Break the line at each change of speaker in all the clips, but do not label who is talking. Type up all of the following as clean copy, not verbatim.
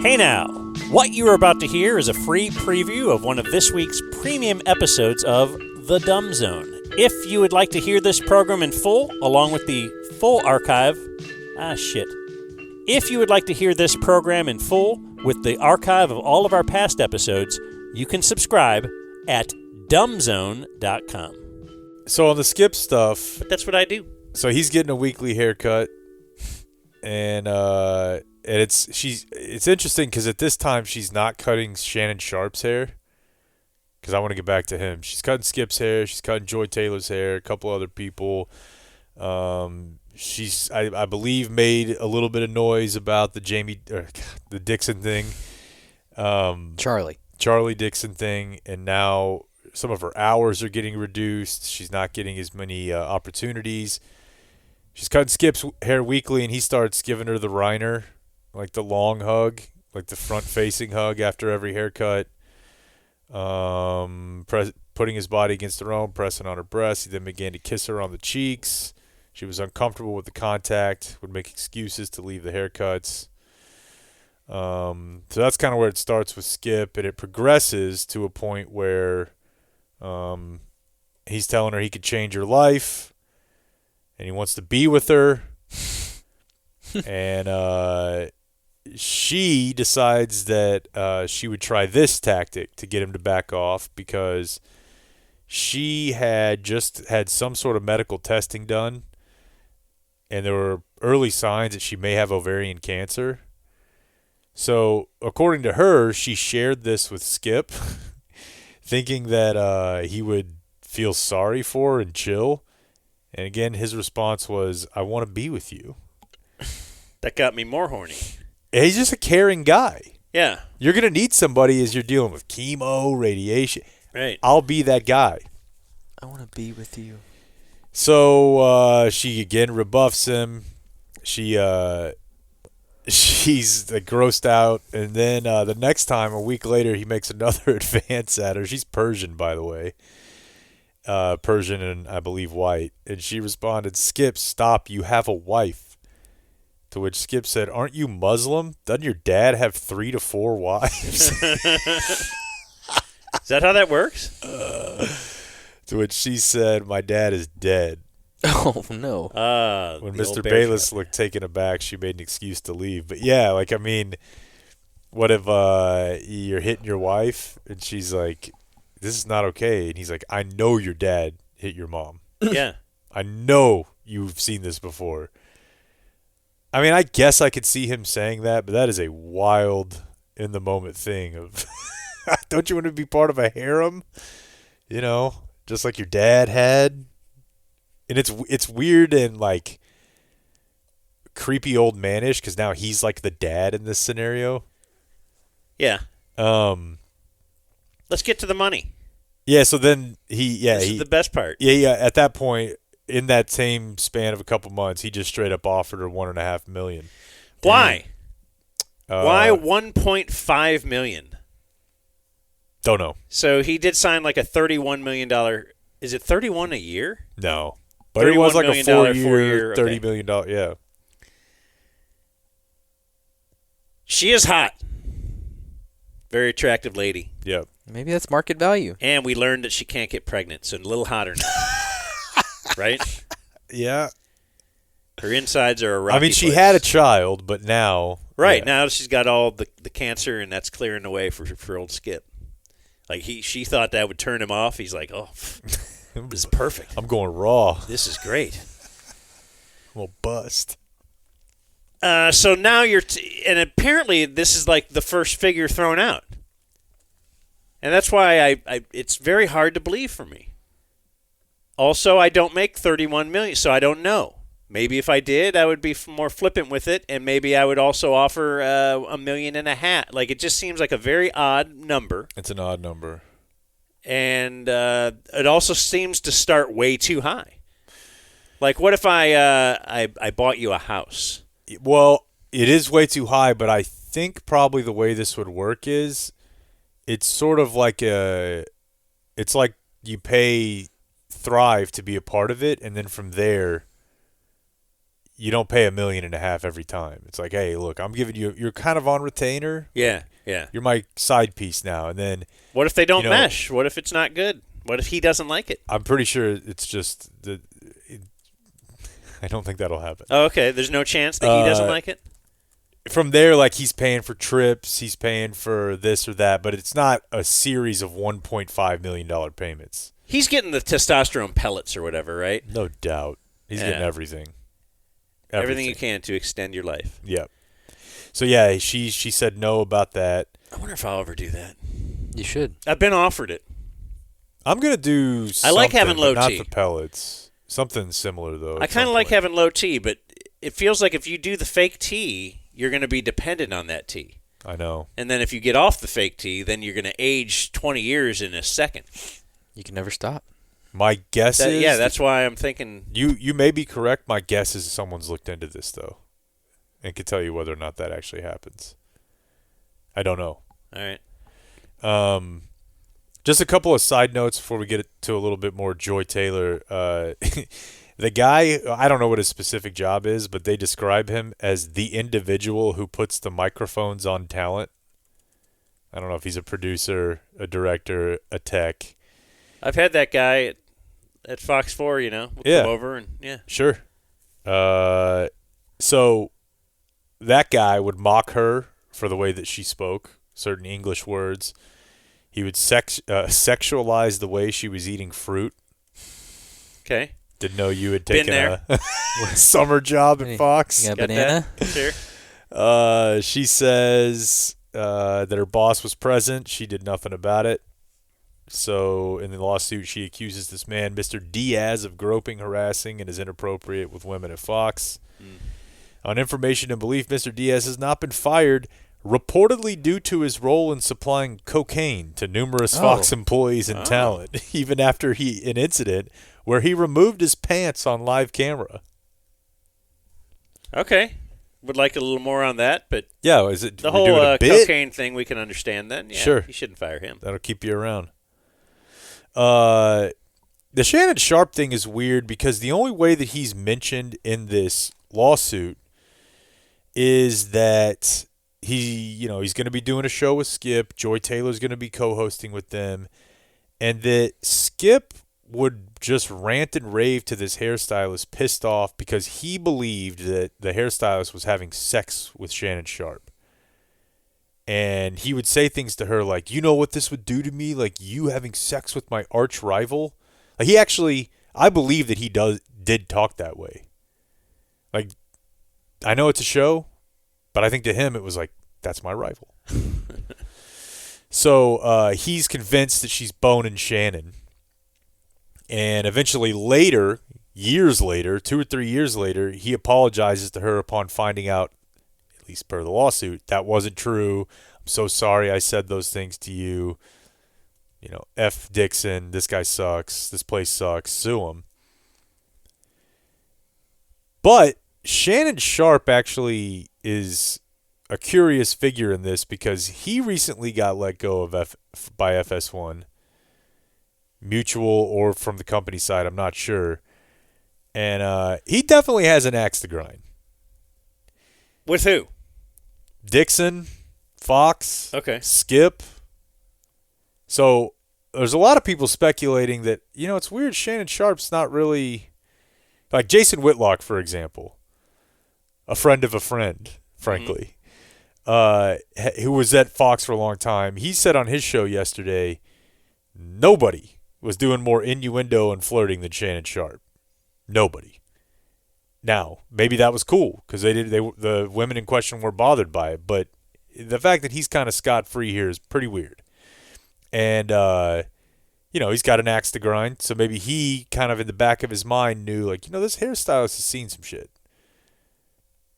Hey now, what you are about to hear is a free preview of one of this week's premium episodes of The Dumb Zone. If you would like to hear this program in full, along with the full archive, If you would like to hear this program in full with the archive of all of our past episodes, you can subscribe at dumbzone.com.
So on the Skip stuff,
But that's what I do.
so he's getting a weekly haircut, and it's interesting because at this time she's not cutting Shannon Sharp's hair. Because I want to get back to him. She's cutting Skip's hair. She's cutting Joy Taylor's hair. A couple other people. She's I believe made a little bit of noise about the the Dixon thing. Charlie Dixon thing, and now some of her hours are getting reduced. She's not getting as many opportunities. She's cutting Skip's hair weekly, and he starts giving her the Reiner, like the long hug, like the front-facing hug after every haircut. Putting his body against her own, pressing on her breast. He then began to kiss her on the cheeks. She was uncomfortable with the contact, would make excuses to leave the haircuts. So that's kind of where it starts with Skip, and it progresses to a point where he's telling her he could change her life, and he wants to be with her. And she decides that she would try this tactic to get him to back off, because she had just had some sort of medical testing done, and there were early signs that she may have ovarian cancer. So according to her, she shared this with Skip, thinking that he would feel sorry for her and chill. And again, his response was, "I want to be with you."
That got me more horny.
He's just a caring guy.
Yeah.
You're going to need somebody as you're dealing with chemo, radiation.
Right.
I'll be that guy.
I want to be with you.
So she again rebuffs him. She's grossed out. And then the next time, a week later, he makes another advance at her. She's Persian, by the way. Persian and I believe white. And she responded, "Skip, stop. You have a wife." To which Skip said, "Aren't you Muslim? Doesn't your dad have 3 to 4 wives?"
Is that how that works?
To which she said, "My dad is dead."
Oh, no.
When Mr. Bayless looked taken aback, she made an excuse to leave. But yeah, like, I mean, what if you're hitting your wife and she's like, "This is not okay." And he's like, "I know your dad hit your mom.
Yeah.
I know you've seen this before." I mean, I guess I could see him saying that, but that is a wild, in-the-moment thing of, don't you want to be part of a harem? You know, just like your dad had? And it's weird and, like, creepy old manish, because now he's, like, the dad in this scenario.
Yeah. Let's get to the money.
Yeah, so then this
is the best part.
Yeah, at that point, in that same span of a couple months, he just straight up offered her $1.5 million.
Why? Why $1.5 million?
Don't know.
So he did sign like a $31 million. Is it 31 a year?
No, but it was like a 4-year, $30 million. Yeah.
She is hot. Very attractive lady.
Yep.
Maybe that's market value.
And we learned that she can't get pregnant, so a little hotter now. Right?
Yeah.
Her insides are a rocky
I mean, she
place.
had a child, but now...
Right,
yeah.
now she's got all the cancer, and that's clearing the way for old Skip. Like, she thought that would turn him off. He's like, "Oh, this is perfect.
I'm going raw.
This is great."
We'll bust.
So now and apparently this is like the first figure thrown out. And that's why it's very hard to believe for me. Also, I don't make $31 million, so I don't know. Maybe if I did, I would be more flippant with it, and maybe I would also offer $1.5 million. Like, it just seems like a very odd number.
It's an odd number.
And it also seems to start way too high. Like, what if I bought you a house?
Well, it is way too high, but I think probably the way this would work is it's sort of like it's like you pay Thrive to be a part of it, and then from there you don't pay $1.5 million every time. It's like, hey, look, I'm giving you. You're kind of on retainer.
Yeah.
You're my side piece now, and then.
What if they don't mesh? What if it's not good? What if he doesn't like it?
I'm pretty sure it's just I don't think that'll happen.
Oh, okay. There's no chance that he doesn't like it?
From there, like, he's paying for trips, he's paying for this or that, but it's not a series of $1.5 million payments.
He's getting the testosterone pellets or whatever, right?
No doubt. He's getting everything.
Everything you can to extend your life.
Yep. So, yeah, she said no about that.
I wonder if I'll ever do that.
You should.
I've been offered it.
I'm going to do something,
I like having low
not
T.
the pellets. Something similar, though.
I kind of like having low T, but it feels like if you do the fake T, you're going to be dependent on that T.
I know.
And then if you get off the fake T, then you're going to age 20 years in a second.
You can never stop.
My guess is...
Yeah, that's why I'm thinking...
You may be correct. My guess is someone's looked into this, though, and can tell you whether or not that actually happens. I don't know.
All right.
Just a couple of side notes before we get to a little bit more Joy Taylor. The guy, I don't know what his specific job is, but they describe him as the individual who puts the microphones on talent. I don't know if he's a producer, a director, a tech.
I've had that guy at Fox 4, We'll come over and,
Sure. So that guy would mock her for the way that she spoke, certain English words. He would sexualize the way she was eating fruit.
Okay.
Didn't know you had taken
there.
a summer job at Fox.
You got a banana?
Sure.
She says that her boss was present. She did nothing about it. So in the lawsuit, she accuses this man, Mr. Diaz, of groping, harassing, and is inappropriate with women at Fox. On information and belief, Mr. Diaz has not been fired, reportedly due to his role in supplying cocaine to numerous Fox employees and talent, even after an incident where he removed his pants on live camera.
Okay. Would like a little more on that, but
yeah, is it
the whole cocaine thing we can understand then? Yeah,
sure.
You shouldn't fire him.
That'll keep you around. The Shannon Sharp thing is weird because the only way that he's mentioned in this lawsuit is that he's going to be doing a show with Skip. Joy Taylor's going to be co-hosting with them, and that Skip would just rant and rave to this hairstylist, pissed off because he believed that the hairstylist was having sex with Shannon Sharp. And he would say things to her like, you know what this would do to me? Like, you having sex with my arch rival? Like, he actually, I believe that he did talk that way. Like, I know it's a show, but I think to him it was like, that's my rival. So he's convinced that she's boning Shannon. And eventually later, years later, 2 or 3 years later, he apologizes to her upon finding out, at least per the lawsuit, that wasn't true. I'm so sorry I said those things to you. F. Dixon, this guy sucks, this place sucks, sue him. But Shannon Sharp actually is a curious figure in this because he recently got let go of by FS1. Mutual or from the company side, I'm not sure. And he definitely has an axe to grind.
With who?
Dixon, Fox,
okay,
Skip. So there's a lot of people speculating that, it's weird Shannon Sharp's not really... Like Jason Whitlock, for example. A friend of a friend, frankly. Who was at Fox for a long time. He said on his show yesterday, nobody was doing more innuendo and flirting than Shannon Sharp. Nobody. Now, maybe that was cool because the women in question were bothered by it, but the fact that he's kind of scot-free here is pretty weird. And, he's got an axe to grind, so maybe he kind of in the back of his mind knew, like, this hairstylist has seen some shit.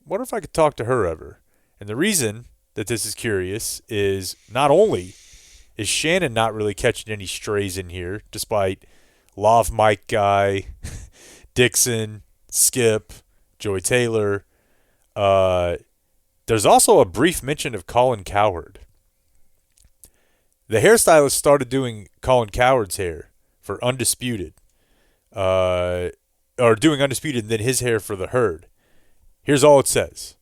Wonder if I could talk to her ever. And the reason that this is curious is not only is Shannon not really catching any strays in here, despite Lav Mike Guy, Dixon, Skip, Joy Taylor. There's also a brief mention of Colin Cowherd. The hairstylist started doing Colin Cowherd's hair for Undisputed. Or doing Undisputed and then his hair for The Herd. Here's all it says.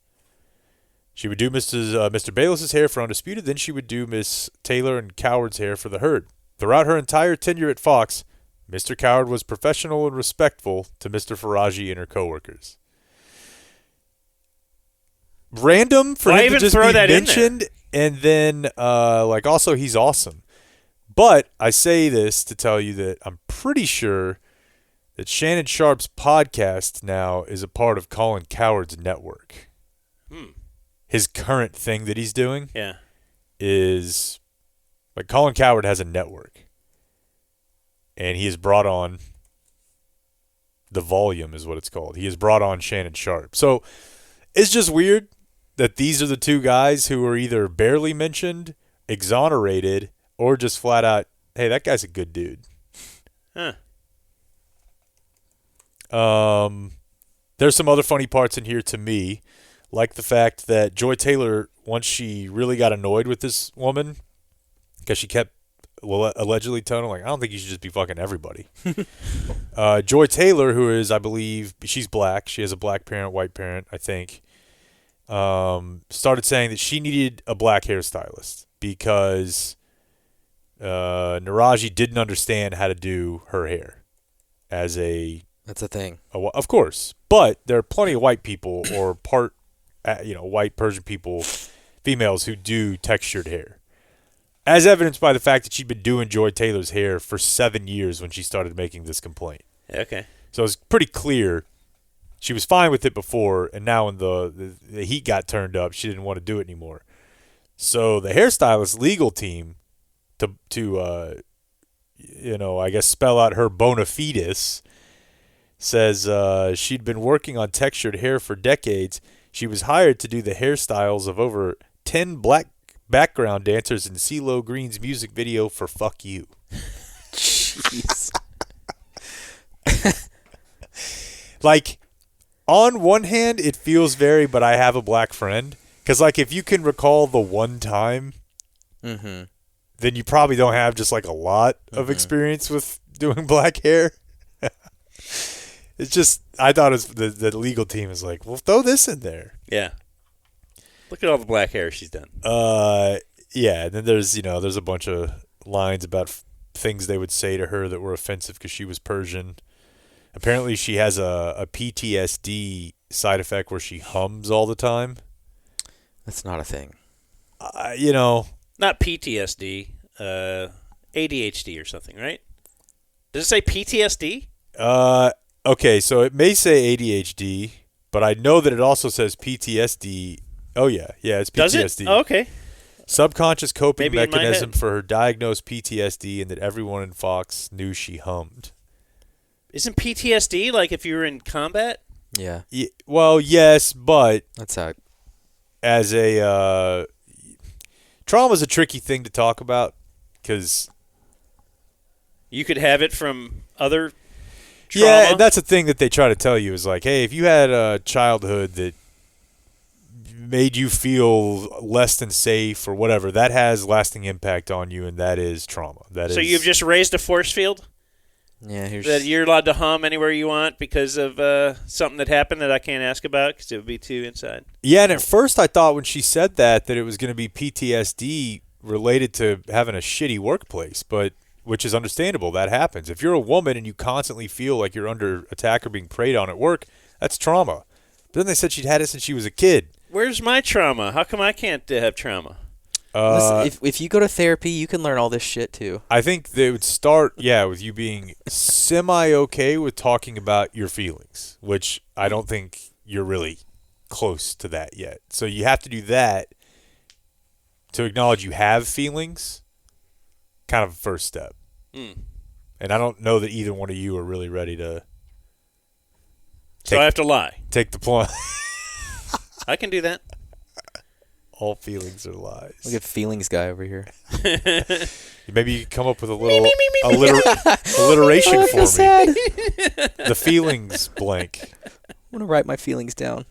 She would do Mr. Bayless's hair for Undisputed, then she would do Miss Taylor and Coward's hair for The Herd. Throughout her entire tenure at Fox, Mr. Coward was professional and respectful to Mr. Faraji and her coworkers. Random for
Why
him to
even
just
throw
be
that in
mentioned, and then also he's awesome. But I say this to tell you that I'm pretty sure that Shannon Sharp's podcast now is a part of Colin Coward's network. His current thing that he's doing is, like, Colin Coward has a network. And he has brought on, The Volume is what it's called. He has brought on Shannon Sharp. So it's just weird that these are the two guys who are either barely mentioned, exonerated, or just flat out, hey, that guy's a good dude.
Huh.
There's some other funny parts in here to me, like the fact that Joy Taylor, once she really got annoyed with this woman, because she kept allegedly telling her, like, I don't think you should just be fucking everybody. Joy Taylor, who is, I believe, she's black. She has a black parent, white parent, I think, started saying that she needed a black hairstylist because Naraji didn't understand how to do her hair as a...
That's a thing.
Of course. But there are plenty of white people or white Persian people, females who do textured hair. As evidenced by the fact that she'd been doing Joy Taylor's hair for 7 years when she started making this complaint.
Okay.
So it's pretty clear she was fine with it before, and now when the heat got turned up, she didn't want to do it anymore. So the hairstylist legal team, to I guess spell out her bona fides, says she'd been working on textured hair for decades. She was hired to do the hairstyles of over 10 black background dancers in CeeLo Green's music video for Fuck You.
Jeez.
Like, on one hand, it feels very, but I have a black friend. Because, like, if you can recall the one time, then you probably don't have just, like, a lot of experience with doing black hair. It's just, I thought the legal team is like, well, throw this in there.
Yeah. Look at all the black hair she's done.
Yeah, and then there's a bunch of lines about things they would say to her that were offensive because she was Persian. Apparently she has a PTSD side effect where she hums all the time.
That's not a thing.
Not PTSD, ADHD or something, right? Does it say PTSD?
Okay, so it may say ADHD, but I know that it also says PTSD. Oh, yeah, it's PTSD.
Does it? Oh, okay.
Subconscious coping
Maybe in my
mechanism
head.
for her diagnosed PTSD, and that everyone in Fox knew she hummed.
Isn't PTSD like if you were in combat?
Yeah.
Well, yes, but
That's how.
as a trauma's a tricky thing to talk about because
You could have it from other trauma?
yeah, and that's a thing that they try to tell you is like, hey, if you had a childhood that made you feel less than safe or whatever, that has lasting impact on you, and that is trauma.
So you've just raised a force field?
Yeah,
That you're allowed to hum anywhere you want because of something that happened that I can't ask about because it would be too inside.
Yeah, and at first I thought when she said that it was going to be PTSD related to having a shitty workplace, but which is understandable. That happens. If you're a woman and you constantly feel like you're under attack or being preyed on at work, that's trauma. But then they said she'd had it since she was a kid.
Where's my trauma? How come I can't have trauma?
Listen, if you go to therapy, you can learn all this shit too.
I think they would start, with you being semi-okay with talking about your feelings, which I don't think you're really close to that yet. So you have to do that to acknowledge you have feelings, kind of a first step. And I don't know that either one of you are really ready to
So I have to lie.
take the plunge.
I can do that.
All feelings are lies.
Look at feelings guy over here.
Maybe you could come up with a little alliteration for me. The feelings blank.
I'm gonna write my feelings down.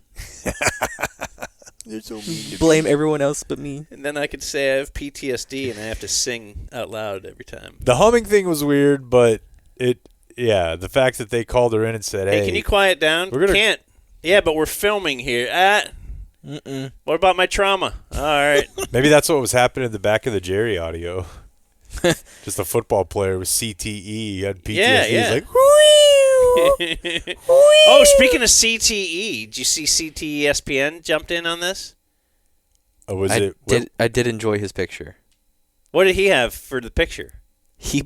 You're so mean.
Blame everyone else but me.
And then I could say I have PTSD and I have to sing out loud every time.
The humming thing was weird, but the fact that they called her in and said,
Hey, can you quiet down?
we're gonna-
Can't. Yeah, but we're filming here. What about my trauma? All right.
Maybe that's what was happening in the back of the Jerry audio. Just a football player with CTE. He had PTSD.
Yeah.
He's like,
oh, speaking of CTE, did you see CTE ESPN jumped in on this?
oh,
I did enjoy his picture.
What did he have for the picture?
He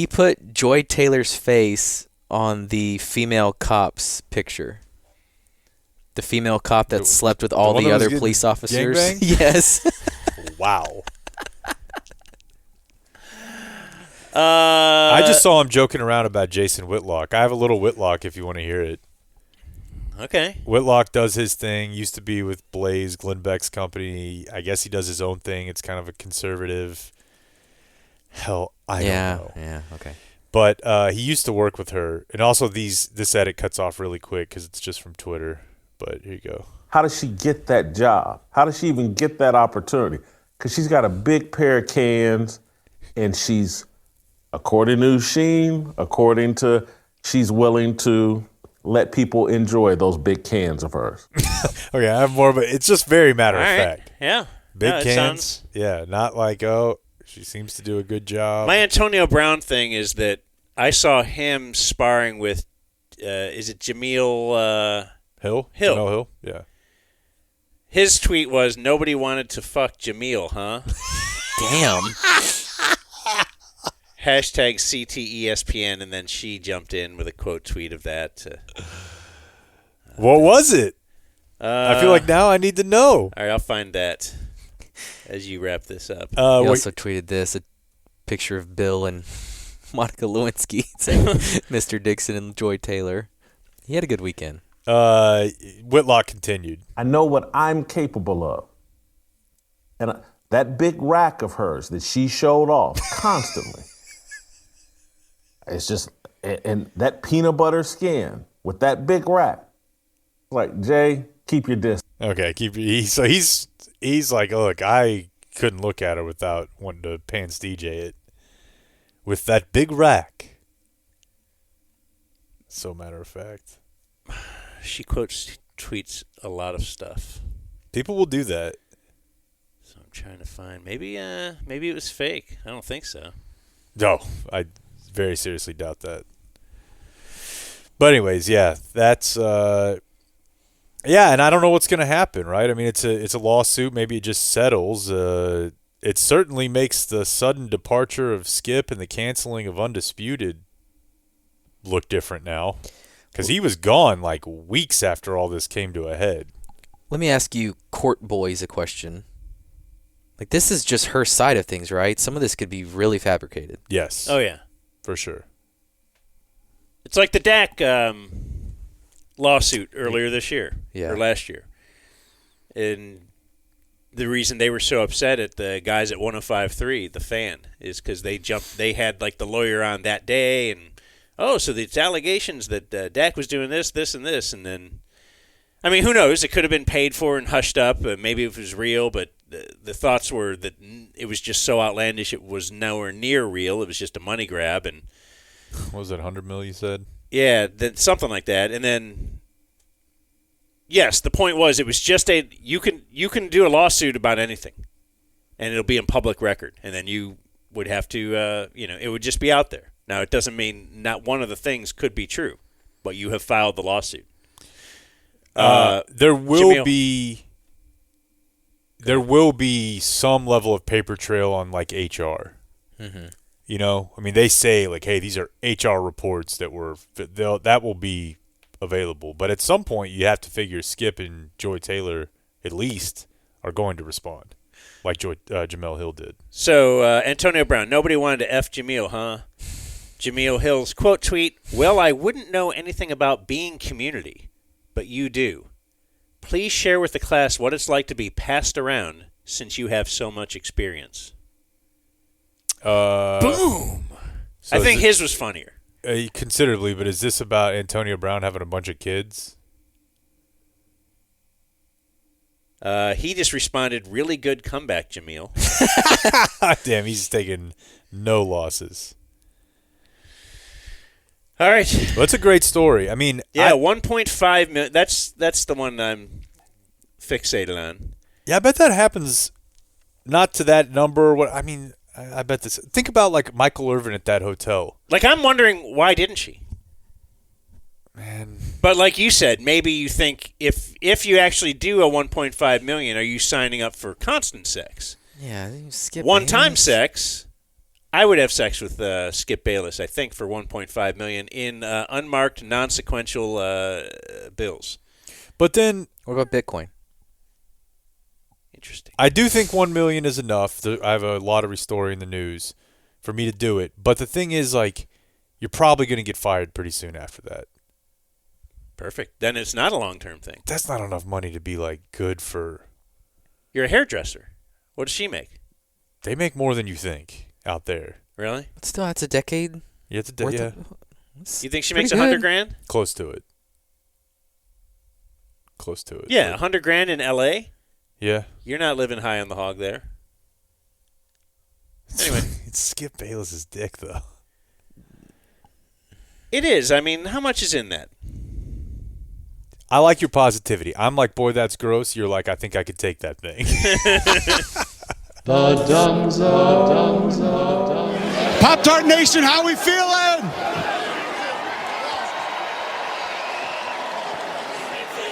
put Joy Taylor's face on the female cop's picture. The female cop that slept with all the other police officers.
gangbanged?
Yes.
wow. I just saw him joking around about Jason Whitlock. I have a little Whitlock if you want to hear it.
Okay.
Whitlock does his thing. Used to be with Blaze, Glenn Beck's company. I guess he does his own thing. It's kind of a conservative. Hell, I don't know.
Yeah. Okay.
But he used to work with her. And also this edit cuts off really quick because it's just from Twitter. But here you go.
How does she get that job? How does she even get that opportunity? Because she's got a big pair of cans, and she's, according to Sheen, she's willing to let people enjoy those big cans of hers.
Okay, I have more, but it's just very matter of fact.
Yeah.
Big cans. Yeah, not like, she seems to do a good job.
My Antonio Brown thing is that I saw him sparring with, is it Jameel
Hill?
Hill.
Jamel Hill? Yeah.
His tweet was, nobody wanted to fuck Jameel, huh?
Damn.
Hashtag CTESPN, and then she jumped in with a quote tweet of that.
What was it? I feel like now I need to know.
All right, I'll find that as you wrap this up.
He also tweeted this, a picture of Bill and Monica Lewinsky saying Mr. Dixon and Joy Taylor. He had a good weekend.
Whitlock continued.
I know what I'm capable of. And that big rack of hers that she showed off constantly. It's just, and that peanut butter skin with that big rack. Like, Jay, keep your distance.
Okay, so he's like, look, I couldn't look at her without wanting to pants DJ it. With that big rack. So matter of fact.
She tweets a lot of stuff.
People will do that.
So I'm trying to find. Maybe it was fake. I don't think so.
No, I very seriously doubt that. But anyways, yeah, that's and I don't know what's going to happen, right? I mean, it's a lawsuit. Maybe it just settles. It certainly makes the sudden departure of Skip and the canceling of Undisputed look different now. Because he was gone like weeks after all this came to a head.
Let me ask you, court boys, a question. Like, this is just her side of things, right? Some of this could be really fabricated.
Yes.
Oh, yeah.
For sure.
It's like the Dak lawsuit earlier this year.
Yeah.
Or last year. And the reason they were so upset at the guys at 105.3, the fan, is because they had like the lawyer on that day, and so it's allegations that Dak was doing this, and this, and then, I mean, who knows? It could have been paid for and hushed up. Maybe it was real, but the thoughts were that it was just so outlandish it was nowhere near real. It was just a money grab. And
what was it, $100 million you said?
Yeah, something like that. And then, yes, the point was it was just you can do a lawsuit about anything, and it'll be in public record, and then you would have to, it would just be out there. Now, it doesn't mean not one of the things could be true, but you have filed the lawsuit.
There will be some level of paper trail on like HR.
Mm-hmm.
You know, I mean, they say like, hey, these are HR reports that will be available. But at some point, you have to figure Skip and Joy Taylor at least are going to respond, like Jamel Hill did.
So Antonio Brown, nobody wanted to F Jameel, huh? Jameel Hill's quote tweet, well, I wouldn't know anything about being community, but you do. Please share with the class what it's like to be passed around since you have so much experience. Boom! So I think his was funnier.
Considerably, but is this about Antonio Brown having a bunch of kids?
He just responded, really good comeback, Jameel.
Damn, he's taking no losses.
All right.
Well, that's a great story. I mean,
Yeah, 1.5 million. That's the one I'm fixated on.
Yeah, I bet that happens. Not to that number. What I mean, I bet this. Think about like Michael Irvin at that hotel.
Like, I'm wondering, why didn't she?
Man.
But like you said, maybe you think if you actually do a 1.5 million, are you signing up for constant sex?
Yeah, you skip
One-time
Bayless.
sex. I would have sex with Skip Bayless, I think, for 1.5 million in unmarked, non-sequential bills.
But then,
What about Bitcoin?
Interesting.
I do think 1 million is enough. I have a lottery story in the news for me to do it. But the thing is, like, you're probably going to get fired pretty soon after that.
Perfect. Then it's not a long-term thing.
That's not enough money to be like good for.
You're a hairdresser. What does she make?
They make more than you think out there.
Really?
But still, that's a decade.
You have to,
worth
yeah,
of- that's
You think she
pretty
makes
good.
100 grand?
close to it. Close to it.
Yeah,
but-
100 grand in L.A.?
Yeah.
You're not living high on the hog there. Anyway.
It's Skip Bayless's dick, though.
It is. I mean, how much is in that?
I like your positivity. I'm like, boy, that's gross. You're like, I think I could take that thing.
Pop-Tart Nation, how we feeling?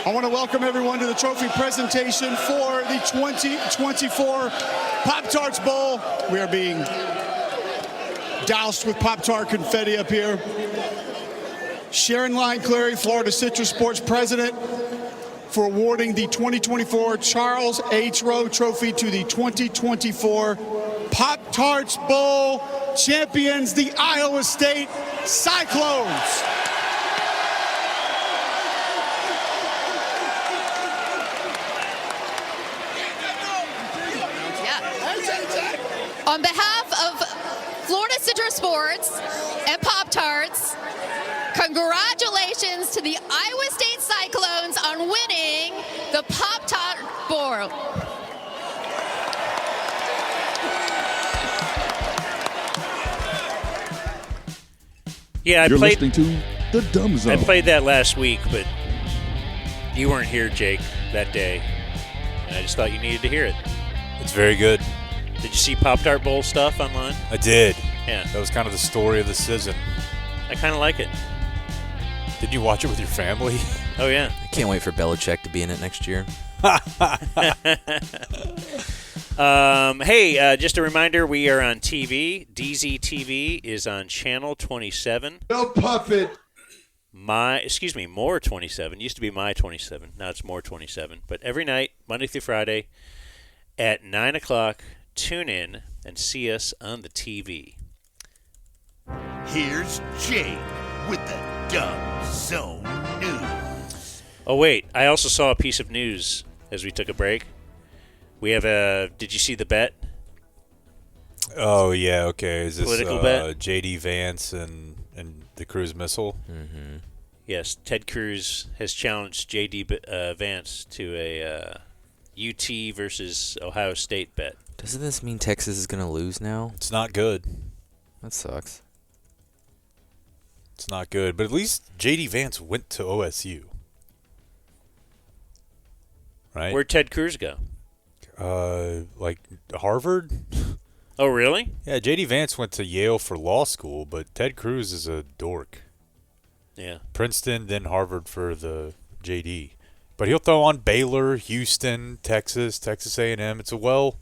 I want to welcome everyone to the trophy presentation for the 2024 Pop-Tarts Bowl. We are being doused with Pop-Tart confetti up here. Sharon Line Clary, Florida Citrus Sports President, for awarding the 2024 Charles H. Rowe Trophy to the 2024 Pop-Tarts Bowl champions, the Iowa State Cyclones.
On behalf of Florida Citrus Sports and Pop-Tarts, congratulations to the Iowa State Cyclones on winning the Pop-Tart Bowl.
Yeah,
You're listening to The Dumb
I
Zone.
played that last week, but you weren't here, Jake, that day. And I just thought you needed to hear it.
It's very good.
Did you see Pop-Tart Bowl stuff online?
I did.
Yeah.
That was kind of the story of the season.
I kind of like it.
Did you watch it with your family?
Oh, yeah.
I can't wait for Belichick to be in it next year.
Hey, just a reminder, we are on TV. DZ TV is on channel 27.
No puppet.
More 27. Used to be my 27. Now it's more 27. But every night, Monday through Friday, at 9 o'clock, tune in and see us on the TV.
Here's Jake with the Dumb Zone News.
Oh, wait. I also saw a piece of news as we took a break. We have did you see the bet?
Oh, yeah, okay. Is this
Political bet?
J.D. Vance and the cruise missile?
Mm-hmm.
Yes, Ted Cruz has challenged J.D. Vance to a UT versus Ohio State bet.
Doesn't this mean Texas is going to lose now?
It's not good.
That sucks.
It's not good. But at least J.D. Vance went to OSU. Right?
Where'd Ted Cruz go?
Like Harvard?
Oh, really?
Yeah, J.D. Vance went to Yale for law school, but Ted Cruz is a dork.
Yeah.
Princeton, then Harvard for the J.D. But he'll throw on Baylor, Houston, Texas A&M. It's a well.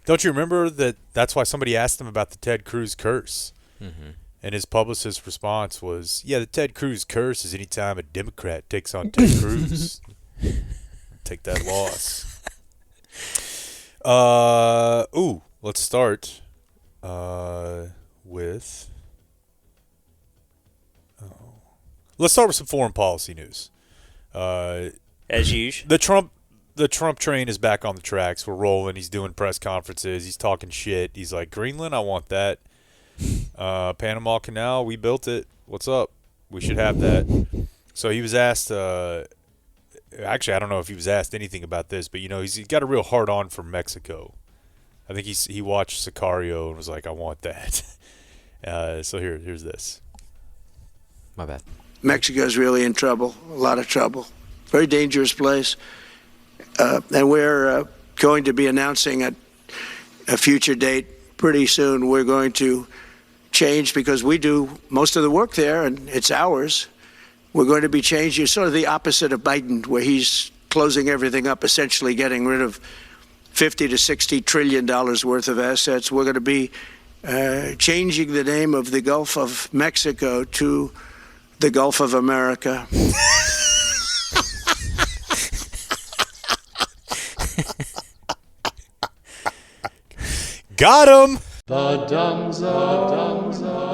Don't you remember that's why somebody asked him about the Ted Cruz curse?
Mm-hmm.
And his publicist's response was, yeah, the Ted Cruz curse is anytime a Democrat takes on Ted Cruz. Take that loss. Let's start with... Let's start with some foreign policy news.
As usual.
The Trump train is back on the tracks. We're rolling. He's doing press conferences. He's talking shit. He's like, Greenland, I want that. Panama Canal, we built it. What's up? We should have that. So he was asked, actually, I don't know if he was asked anything about this, but, he's got a real hard-on for Mexico. I think he watched Sicario and was like, I want that. So here's this.
My bad.
Mexico's really in trouble, a lot of trouble. Very dangerous place. And we're going to be announcing a future date pretty soon. We're going to change because we do most of the work there and it's ours. We're going to be changing sort of the opposite of Biden, where he's closing everything up, essentially getting rid of $50 to $60 trillion worth of assets. We're going to be changing the name of the Gulf of Mexico to the Gulf of America.
Got him.
The Dumb Zone.